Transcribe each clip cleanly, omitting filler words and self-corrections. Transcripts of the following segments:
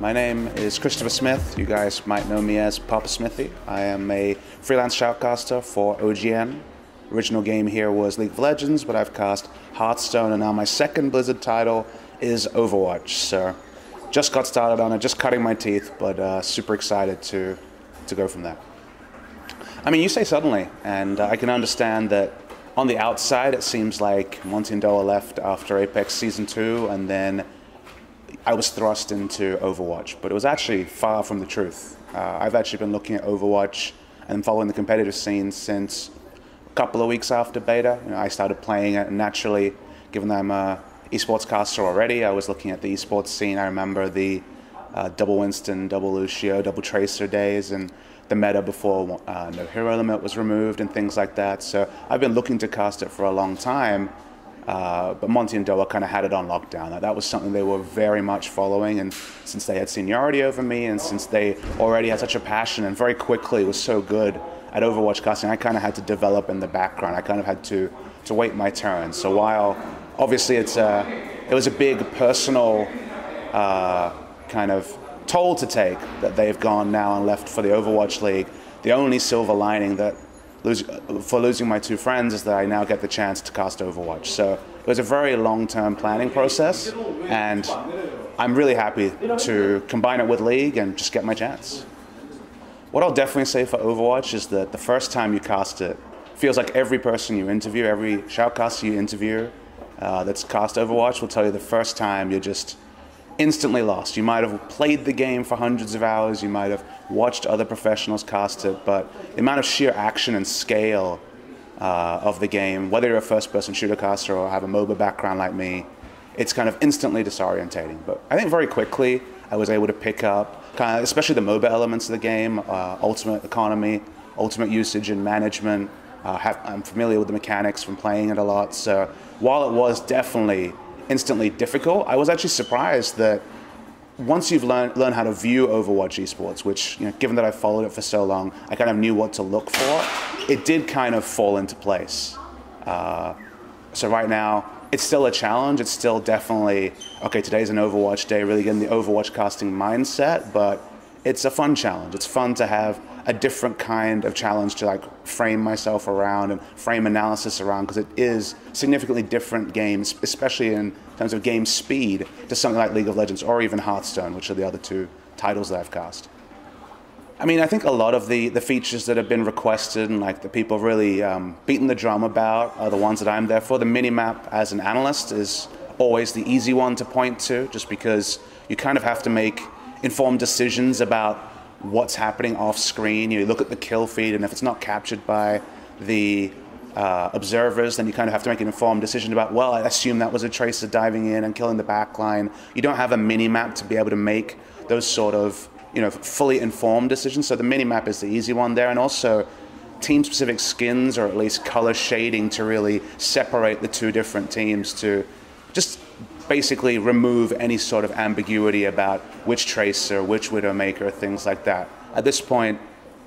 My name is Christopher Smith. You guys might know me as PapaSmithy. I am a freelance shoutcaster for OGN. Original game here was League of Legends, but I've cast Hearthstone, and now my second Blizzard title is Overwatch. So just got started on it, just cutting my teeth, but super excited to go from there. I mean, you say suddenly, and I can understand that on the outside it seems like Monty and Doa left after Apex Season 2, and then I was thrust into Overwatch, but it was actually far from the truth. I've actually been looking at Overwatch and following the competitive scene since a couple of weeks after beta. I started playing it, and naturally, given that I'm a esports caster already, I was looking at the esports scene. I remember the double Winston, double Lucio, double Tracer days, and the meta before no hero limit was removed and things like that. So I've been looking to cast it for a long time. But Monty and Doa kind of had it on lockdown. That was something they were very much following, and since they had seniority over me, and since they already had such a passion and very quickly was so good at Overwatch casting, I kind of had to develop in the background. I kind of had to wait my turn. So while obviously it was a big personal kind of toll to take that they've gone now and left for the Overwatch League, the only silver lining that for losing my two friends is that I now get the chance to cast Overwatch. So it was a very long-term planning process, and I'm really happy to combine it with League and just get my chance. What I'll definitely say for Overwatch is that the first time you cast it feels like every person you interview, every shoutcaster you interview that's cast Overwatch will tell you the first time you're just instantly lost. You might have played the game for hundreds of hours, you might have watched other professionals cast it, but the amount of sheer action and scale of the game, whether you're a first-person shooter caster or have a MOBA background like me, it's kind of instantly disorientating. But I think very quickly I was able to pick up, kind of, especially the MOBA elements of the game, ultimate economy, ultimate usage and management. I'm familiar with the mechanics from playing it a lot, so while it was definitely instantly difficult, I was actually surprised that once you've learned how to view Overwatch esports, which, given that I've followed it for so long, I kind of knew what to look for, it did kind of fall into place. So right now, it's still a challenge. It's still definitely, okay, today's an Overwatch day, really getting the Overwatch casting mindset, but it's a fun challenge. It's fun to have a different kind of challenge to frame myself around and frame analysis around, because it is significantly different games, especially in terms of game speed, to something like League of Legends or even Hearthstone, which are the other two titles that I've cast. I mean, I think a lot of the features that have been requested and the people really beating the drum about are the ones that I'm there for. The minimap as an analyst is always the easy one to point to, just because you kind of have to make informed decisions about what's happening off screen. You look at the kill feed, and if it's not captured by the observers, then you kind of have to make an informed decision about, well, I assume that was a Tracer diving in and killing the backline. You don't have a mini-map to be able to make those sort of fully informed decisions. So the mini-map is the easy one there, and also team-specific skins, or at least color shading, to really separate the two different teams, to just basically remove any sort of ambiguity about which Tracer, which Widowmaker, things like that. At this point,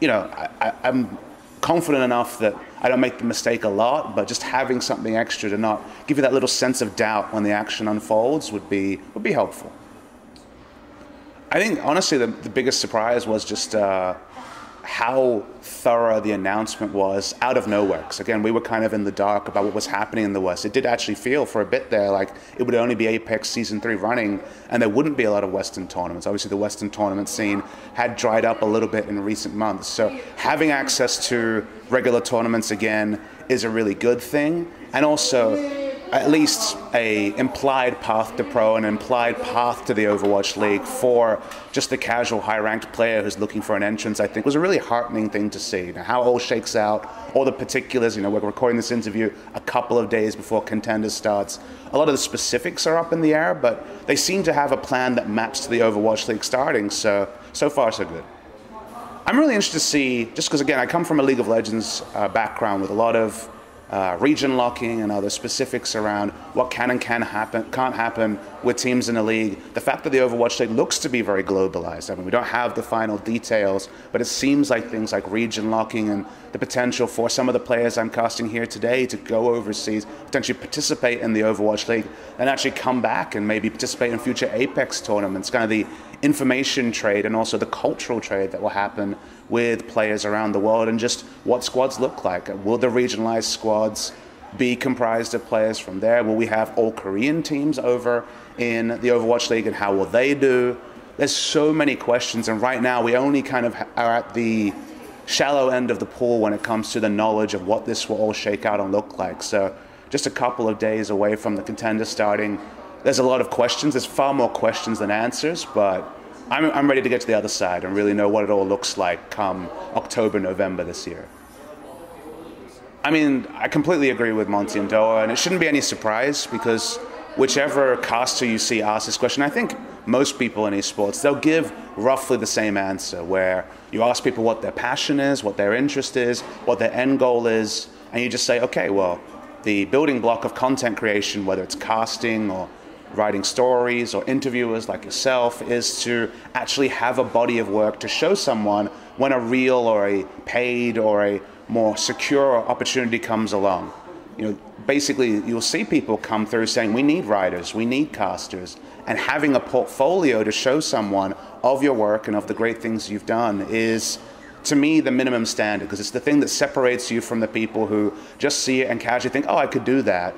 I'm confident enough that I don't make the mistake a lot, but just having something extra to not give you that little sense of doubt when the action unfolds would be helpful. I think, honestly, the biggest surprise was just how thorough the announcement was out of nowhere. Because again, we were kind of in the dark about what was happening in the West. It did actually feel for a bit there like it would only be Apex Season 3 running, and there wouldn't be a lot of Western tournaments. Obviously, the Western tournament scene had dried up a little bit in recent months. So having access to regular tournaments again is a really good thing. And also, at least a implied path to pro, an implied path to the Overwatch League for just the casual high-ranked player who's looking for an entrance, I think was a really heartening thing to see. Now, how it all shakes out, all the particulars, we're recording this interview a couple of days before Contenders starts. A lot of the specifics are up in the air, but they seem to have a plan that maps to the Overwatch League starting, so far so good. I'm really interested to see, just because again, I come from a League of Legends background with a lot of region locking and other specifics around what can and can't happen with teams in the league. The fact that the Overwatch League looks to be very globalized. I mean, we don't have the final details, but it seems like things like region locking and the potential for some of the players I'm casting here today to go overseas, potentially participate in the Overwatch League, and actually come back and maybe participate in future Apex tournaments, kind of the information trade and also the cultural trade that will happen with players around the world, and just what squads look like. Will the regionalized squads be comprised of players from there? Will we have all Korean teams over in the Overwatch League, and how will they do? There's so many questions, and right now we only kind of are at the shallow end of the pool when it comes to the knowledge of what this will all shake out and look like. So just a couple of days away from the contender starting, there's a lot of questions. There's far more questions than answers, but I'm ready to get to the other side and really know what it all looks like come October, November this year. I mean, I completely agree with Monty and Doa, and it shouldn't be any surprise because whichever caster you see ask this question, I think most people in esports, they'll give roughly the same answer, where you ask people what their passion is, what their interest is, what their end goal is, and you just say, okay, well, the building block of content creation, whether it's casting or writing stories or interviewers like yourself, is to actually have a body of work to show someone when a real or a paid or a more secure opportunity comes along. You know, basically you'll see people come through saying, we need writers, we need casters, and having a portfolio to show someone of your work and of the great things you've done is, to me, the minimum standard, because it's the thing that separates you from the people who just see it and casually think, oh, I could do that.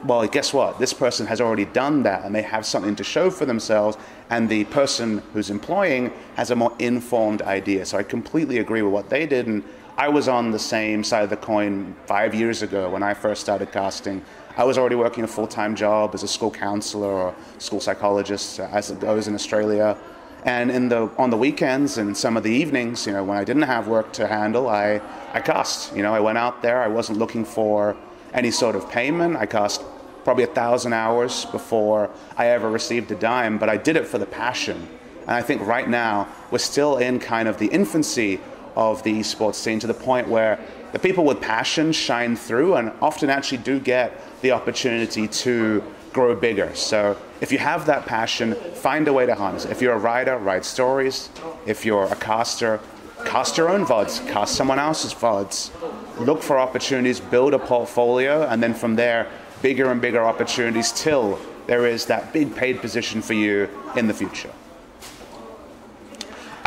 Well, guess what? This person has already done that, and they have something to show for themselves, and the person who's employing has a more informed idea. So I completely agree with what they did, and I was on the same side of the coin 5 years ago when I first started casting. I was already working a full-time job as a school counselor or school psychologist as I was in Australia. And on the weekends and some of the evenings, you know, when I didn't have work to handle, I cast. You know, I went out there. I wasn't looking for any sort of payment. I cast probably 1,000 hours before I ever received a dime, but I did it for the passion. And I think right now we're still in kind of the infancy of the esports scene, to the point where the people with passion shine through and often actually do get the opportunity to grow bigger. So if you have that passion, find a way to harness it. If you're a writer, write stories. If you're a caster, cast your own VODs, cast someone else's VODs. Look for opportunities, build a portfolio, and then from there, bigger and bigger opportunities till there is that big paid position for you in the future.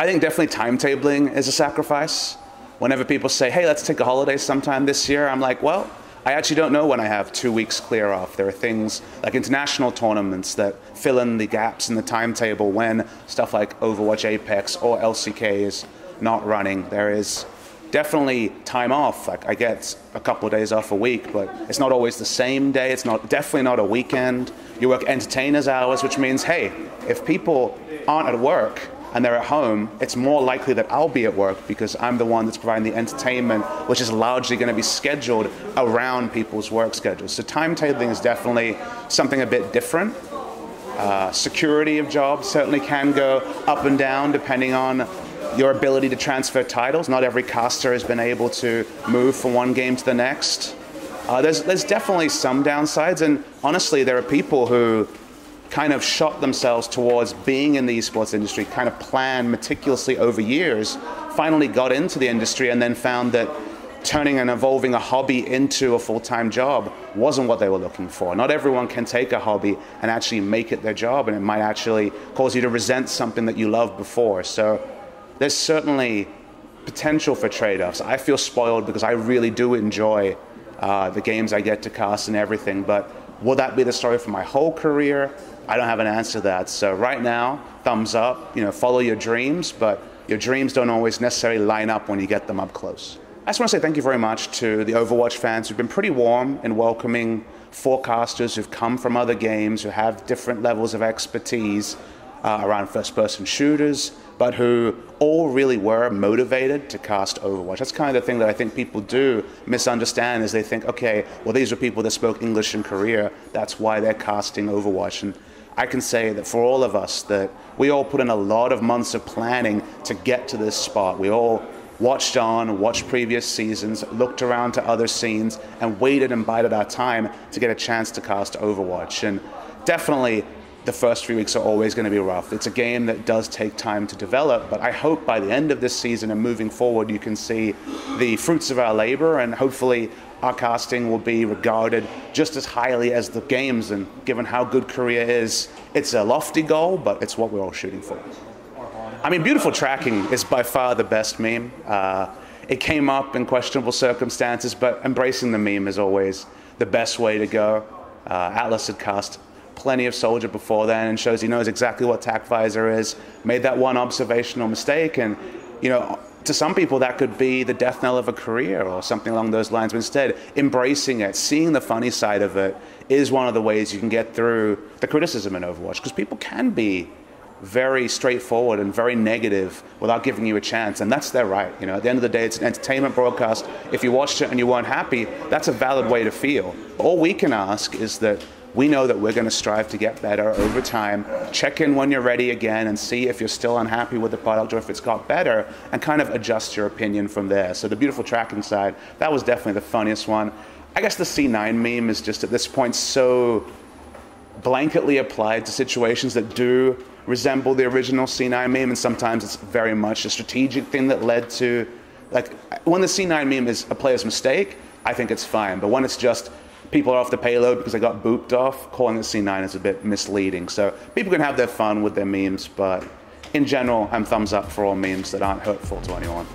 I think definitely timetabling is a sacrifice. Whenever people say, hey, let's take a holiday sometime this year, I'm like, well, I actually don't know when I have 2 weeks clear off. There are things like international tournaments that fill in the gaps in the timetable when stuff like Overwatch Apex or LCK is not running. There is definitely time off. Like, I get a couple of days off a week, but it's not always the same day. It's definitely not a weekend. You work entertainers hours, which means, hey, if people aren't at work and they're at home, it's more likely that I'll be at work because I'm the one that's providing the entertainment, which is largely going to be scheduled around people's work schedules. So timetabling is definitely something a bit different. Security of jobs certainly can go up and down depending on your ability to transfer titles. Not every caster has been able to move from one game to the next. There's definitely some downsides, and honestly, there are people who kind of shot themselves towards being in the esports industry, kind of planned meticulously over years, finally got into the industry and then found that turning and evolving a hobby into a full-time job wasn't what they were looking for. Not everyone can take a hobby and actually make it their job, and it might actually cause you to resent something that you loved before. So there's certainly potential for trade-offs. I feel spoiled because I really do enjoy the games I get to cast and everything, but will that be the story for my whole career? I don't have an answer to that. So right now, thumbs up, you know, follow your dreams, but your dreams don't always necessarily line up when you get them up close. I just want to say thank you very much to the Overwatch fans who've been pretty warm in welcoming forecasters who've come from other games, who have different levels of expertise around first-person shooters, but who all really were motivated to cast Overwatch. That's kind of the thing that I think people do misunderstand, is they think, okay, well, these are people that spoke English in Korea, that's why they're casting Overwatch. And I can say that for all of us, that we all put in a lot of months of planning to get to this spot. We all watched on, watched previous seasons, looked around to other scenes, and waited and bided our time to get a chance to cast Overwatch. And definitely, the first few weeks are always going to be rough. It's a game that does take time to develop, but I hope by the end of this season and moving forward, you can see the fruits of our labor, and hopefully our casting will be regarded just as highly as the games. And given how good Korea is, it's a lofty goal, but it's what we're all shooting for. I mean, beautiful tracking is by far the best meme. It came up in questionable circumstances, but embracing the meme is always the best way to go. Atlas had cast plenty of Soldier before then and shows he knows exactly what tac visor is, made that one observational mistake, and to some people that could be the death knell of a career or something along those lines, but instead embracing it, seeing the funny side of it is one of the ways you can get through the criticism in Overwatch, because people can be very straightforward and very negative without giving you a chance, and that's their right. At the end of the day, it's an entertainment broadcast. If you watched it and you weren't happy, that's a valid way to feel. All we can ask is that we know that we're going to strive to get better over time. Check in when you're ready again and see if you're still unhappy with the product or if it's got better, and kind of adjust your opinion from there. So the beautiful tracking side, that was definitely the funniest one. I guess the C9 meme is just at this point so blanketly applied to situations that do resemble the original C9 meme, and sometimes it's very much a strategic thing that led to, like, when the C9 meme is a player's mistake, I think it's fine, but when it's just people are off the payload because they got booped off, calling it C9 is a bit misleading. So people can have their fun with their memes, but in general, I'm thumbs up for all memes that aren't hurtful to anyone.